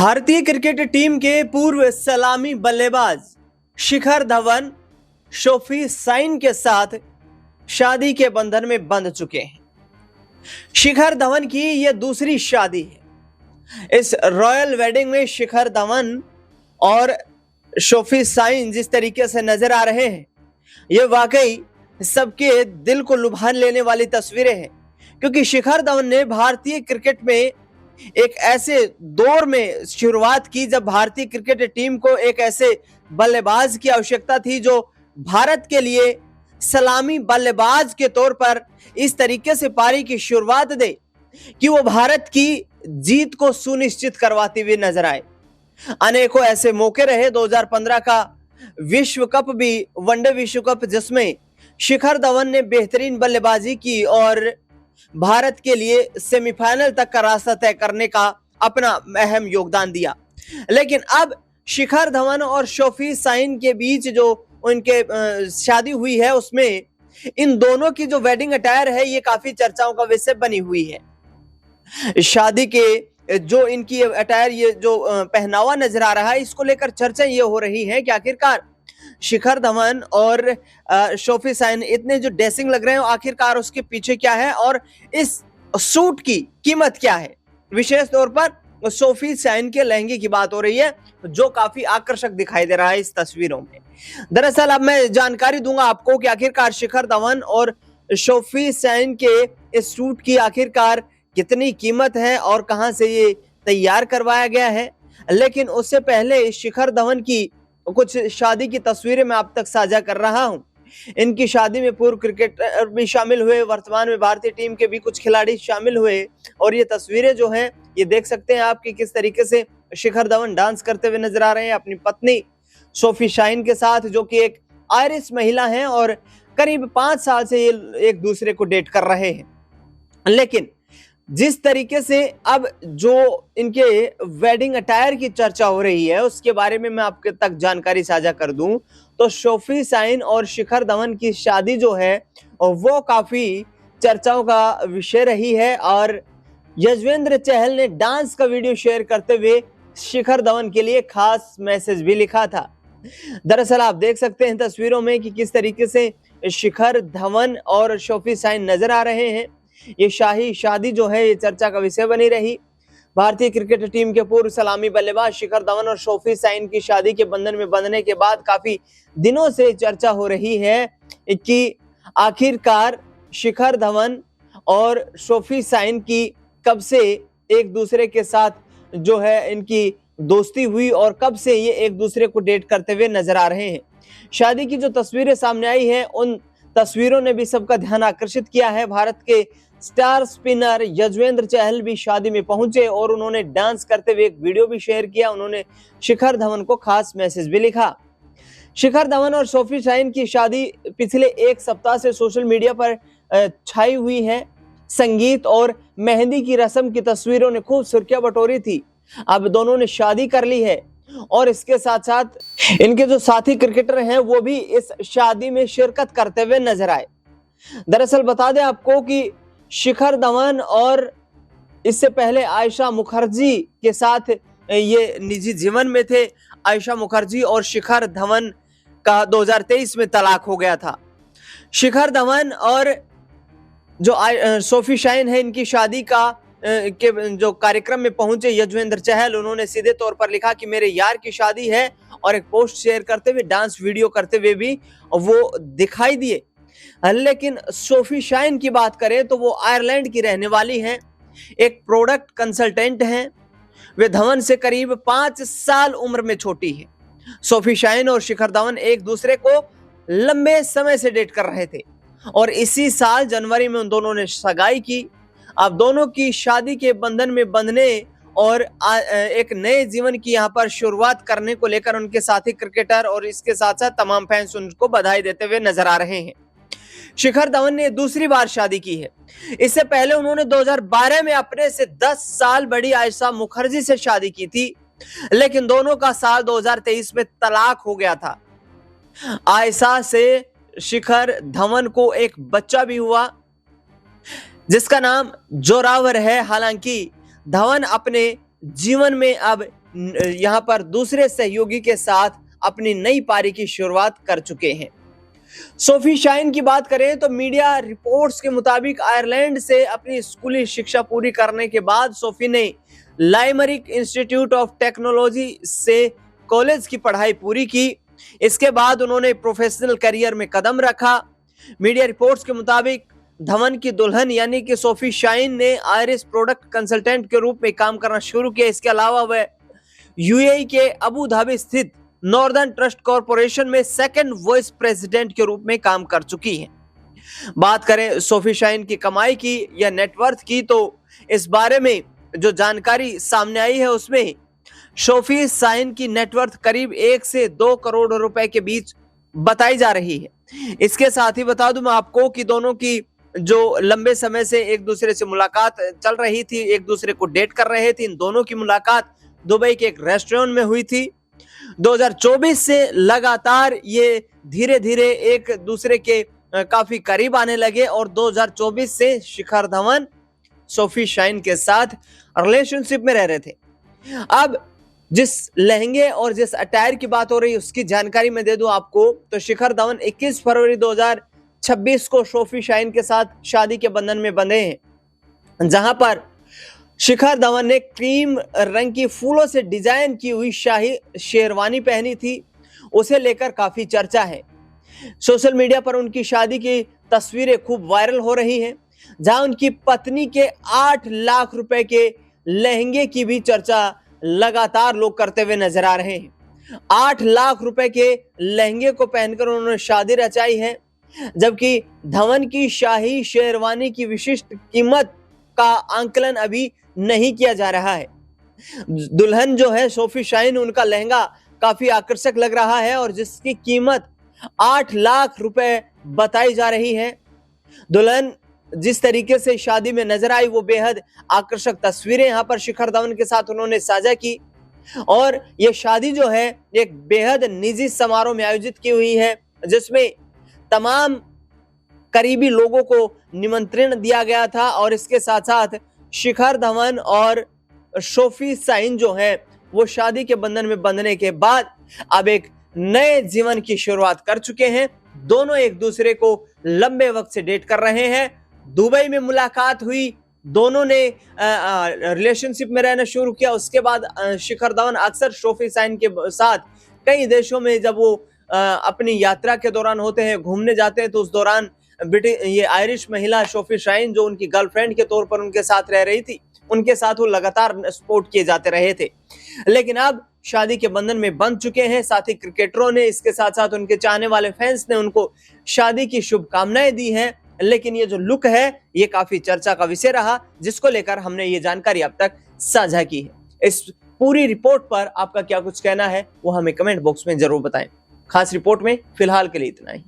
भारतीय cricket team के पूर्व सलामी बल्लेबाज शिखर धवन सोफी साइन के साथ शादी के बंधन में बंध चुके हैं। शिखर धवन की यह दूसरी शादी है। इस रॉयल वेडिंग में शिखर धवन और सोफी साइन जिस तरीके से नजर आ रहे हैं, यह वाकई सबके दिल को लुभान लेने वाली तस्वीरें हैं, क्योंकि शिखर धवन ने भारतीय क्रिकेट में एक ऐसे दौर में शुरुआत की जब भारतीय क्रिकेट टीम को एक ऐसे बल्लेबाज की आवश्यकता थी जो भारत के लिए सलामी बल्लेबाज के तौर पर इस तरीके से पारी की शुरुआत दे कि वो भारत की जीत को सुनिश्चित करवाते हुए नजर आए। अनेकों ऐसे मौके रहे। 2015 का विश्व कप भी वनडे विश्व कप, जिसमें शिखर धवन ने बेहतरीन बल्लेबाजी की और भारत के लिए सेमीफाइनल तक का रास्ता तय करने का अपना अहम योगदान दिया। लेकिन अब शिखर धवन और सोफी साइन के बीच जो उनके शादी हुई है, उसमें इन दोनों की जो वेडिंग अटायर है, ये काफी चर्चाओं का विषय बनी हुई है। शादी के जो इनकी अटायर, ये जो पहनावा नजर आ रहा है, इसको लेकर चर्चा ये हो रही है कि आखिरकार शिखर धवन और सोफी साइन इतने जो ड्रेसिंग लग रहे हैं, आखिरकार उसके पीछे क्या है और इस सूट की कीमत क्या है। विशेष तौर पर सोफी साइन के लहंगे की बात हो रही है, जो काफी आकर्षक दिखाई दे रहा है इस तस्वीरों में। दरअसल अब मैं जानकारी दूंगा आपको कि आखिरकार शिखर धवन और सोफी साइन के इस सूट की आखिरकार कितनी कीमत है और कहां से ये तैयार करवाया गया है। लेकिन उससे पहले शिखर धवन की कुछ शादी की तस्वीरें मैं आप तक साझा कर रहा हूं। इनकी शादी में पूर्व क्रिकेटर भी शामिल हुए, वर्तमान में भारतीय टीम के भी कुछ खिलाड़ी शामिल हुए, और ये तस्वीरें जो हैं, ये देख सकते हैं आप कि किस तरीके से शिखर धवन डांस करते हुए नजर आ रहे हैं अपनी पत्नी सोफी साइन के साथ, जो कि एक आयरिश महिला हैं और करीब 5 साल से ये एक दूसरे को डेट कर रहे हैं। लेकिन जिस तरीके से अब जो इनके वेडिंग अटायर की चर्चा हो रही है, उसके बारे में मैं आपके तक जानकारी साझा कर दूं तो सोफी साइन और शिखर धवन की शादी जो है वो काफी चर्चाओं का विषय रही है। और यजवेंद्र चहल ने डांस का वीडियो शेयर करते हुए शिखर धवन के लिए खास मैसेज भी लिखा था। दरअसल आप देख सकते हैं तस्वीरों में कि किस तरीके से शिखर धवन और सोफी साइन नजर आ रहे हैं। ये शाही शादी जो है, ये चर्चा का विषय बनी रही। भारतीय क्रिकेट टीम के पूर्व सलामी बल्लेबाज शिखर धवन और सोफी साइन की शादी के बंधन में बंधने के बाद काफी दिनों से चर्चा हो रही है कि आखिरकार शिखर धवन और सोफी साइन की कब से एक दूसरे के साथ जो है इनकी दोस्ती हुई और कब से ये एक दूसरे को डेट करते हुए नजर आ रहे हैं। शादी की जो तस्वीरें सामने आई है, उन तस्वीरों ने भी सबका ध्यान आकर्षित किया है। भारत के स्टार स्पिनर यजवेंद्र चहल भी शादी में पहुंचे और उन्होंने डांस करते हुए एक वीडियो भी शेयर किया। उन्होंने शिखर धवन को खास मैसेज भी लिखा। शिखर धवन और सोफी साइन की शादी पिछले एक सप्ताह से सोशल मीडिया पर छाई हुई है। संगीत और मेहंदी की रस्म की तस्वीरों ने खूब सुर्खियां बटोरी थी। अब दोनों ने शादी कर ली है और इसके साथ साथ इनके जो साथी क्रिकेटर हैं, वो भी इस शादी में शिरकत करते हुए नजर आए। दरअसल बता दें आपको कि शिखर धवन और इससे पहले आयशा मुखर्जी के साथ ये निजी जीवन में थे। आयशा मुखर्जी और शिखर धवन का 2023 में तलाक हो गया था। शिखर धवन और जो सोफी साइन है, इनकी शादी का के जो कार्यक्रम में पहुंचे यजवेंद्र चहल, उन्होंने सीधे तौर पर लिखा कि मेरे यार की शादी है, और एक पोस्ट शेयर करते हुए डांस वीडियो करते हुए भी वो दिखाई दिए। लेकिन सोफी साइन की बात करें तो वो आयरलैंड की रहने वाली हैं, एक प्रोडक्ट कंसल्टेंट हैं। वे धवन से करीब 5 साल उम्र में छोटी है। सोफी साइन और शिखर धवन एक दूसरे को लंबे समय से डेट कर रहे थे और इसी साल जनवरी में उन दोनों ने सगाई की। अब दोनों की शादी के बंधन में बंधने और एक नए जीवन की यहाँ पर शुरुआत करने को लेकर उनके साथी क्रिकेटर और इसके साथ साथ तमाम फैंस उनको बधाई देते हुए नजर आ रहे हैं। शिखर धवन ने दूसरी बार शादी की है। इससे पहले उन्होंने 2012 में अपने से 10 साल बड़ी आयशा मुखर्जी से शादी की थी, लेकिन दोनों का साल 2023 में तलाक हो गया था। आयशा से शिखर धवन को एक बच्चा भी हुआ जिसका नाम जोरावर है। हालांकि धवन अपने जीवन में अब यहां पर दूसरे सहयोगी के साथ अपनी नई पारी की शुरुआत कर चुके हैं। सोफी शाइन की बात करें तो मीडिया रिपोर्ट्स के मुताबिक आयरलैंड से अपनी स्कूली शिक्षा पूरी करने के बाद सोफी ने लाइमरिक इंस्टीट्यूट ऑफ टेक्नोलॉजी से कॉलेज की पढ़ाई पूरी की। इसके बाद उन्होंने प्रोफेशनल करियर में कदम रखा। मीडिया रिपोर्ट्स के मुताबिक धवन की दुल्हन यानी कि सोफी शाइन ने आयरिश प्रोडक्ट कंसल्टेंट के रूप में काम करना शुरू किया। इसके अलावा वह यूएई के अबू धाबी स्थित नॉर्दर्न ट्रस्ट कॉरपोरेशन में सेकंड वाइस प्रेसिडेंट के रूप में काम कर चुकी हैं। बात करें सोफी शाइन की कमाई की या नेटवर्थ की, तो इस बारे में जो जानकारी सामने आई है उसमें सोफी शाइन की नेटवर्थ करीब 1 से 2 करोड़ रुपए के बीच बताई जा रही है। इसके साथ ही बता दूं मैं आपको कि दोनों की जो लंबे समय से एक दूसरे से मुलाकात चल रही थी, एक दूसरे को डेट कर रहे थे, इन दोनों की मुलाकात दुबई के एक रेस्टोरेंट में हुई थी। 2024 से लगातार ये धीरे धीरे एक दूसरे के काफी करीब आने लगे और 2024 से शिखर धवन सोफी शाइन के साथ रिलेशनशिप में रह रहे थे। अब जिस लहंगे और जिस अटायर की बात हो रही है उसकी जानकारी मैं दे दूं आपको, तो शिखर धवन 21 फरवरी 2026 को सोफी शाइन के साथ शादी के बंधन में बंधे हैं, जहां पर शिखर धवन ने क्रीम रंग की फूलों से डिजाइन की हुई शाही शेरवानी पहनी थी। उसे लेकर काफी चर्चा है। सोशल मीडिया पर उनकी शादी की तस्वीरें खूब वायरल हो रही हैं, जहां उनकी पत्नी के 8 लाख रुपए के लहंगे की भी चर्चा लगातार लोग करते हुए नजर आ रहे हैं। 8 लाख रुपए के लहंगे को पहनकर उन्होंने शादी रचाई है, जबकि धवन की शाही शेरवानी की विशिष्ट कीमत का आंकलन अभी नहीं किया जा रहा है। दुल्हन जो है सोफी शाइन, उनका लहंगा काफी आकर्षक लग रहा है और जिसकी कीमत 8 लाख रुपए बताई जा रही है। दुल्हन जिस तरीके से शादी में नजर आई वो बेहद आकर्षक तस्वीरें यहां पर शिखर धवन के साथ उन्होंने साझा की और ये शादी जो है एक बेहद निजी समारोह में आयोजित की हुई है, जिसमें तमाम करीबी लोगों को निमंत्रण दिया गया था और इसके साथ साथ शिखर धवन और सोफी शाइन जो है वो शादी के बंधन में बंधने के बाद अब एक नए जीवन की शुरुआत कर चुके हैं। दोनों एक दूसरे को लंबे वक्त से डेट कर रहे हैं। दुबई में मुलाकात हुई, दोनों ने रिलेशनशिप में रहना शुरू किया। उसके बाद शिखर धवन अक्सर सोफी शाइन के साथ कई देशों में जब वो अपनी यात्रा के दौरान होते हैं, घूमने जाते हैं, तो उस दौरान ये आयरिश महिला सोफी शाइन जो उनकी गर्लफ्रेंड के तौर पर उनके साथ रह रही थी, उनके साथ वो लगातार सपोर्ट किए जाते रहे थे। लेकिन अब शादी के बंधन में बंध चुके हैं। साथ ही क्रिकेटरों ने, इसके साथ साथ उनके चाहने वाले फैंस ने उनको शादी की शुभकामनाएं दी हैं। लेकिन ये जो लुक है ये काफी चर्चा का विषय रहा, जिसको लेकर हमने ये जानकारी अब तक साझा की है। इस पूरी रिपोर्ट पर आपका क्या कुछ कहना है वो हमें कमेंट बॉक्स में जरूर बताएं। खास रिपोर्ट में फिलहाल के लिए इतना ही।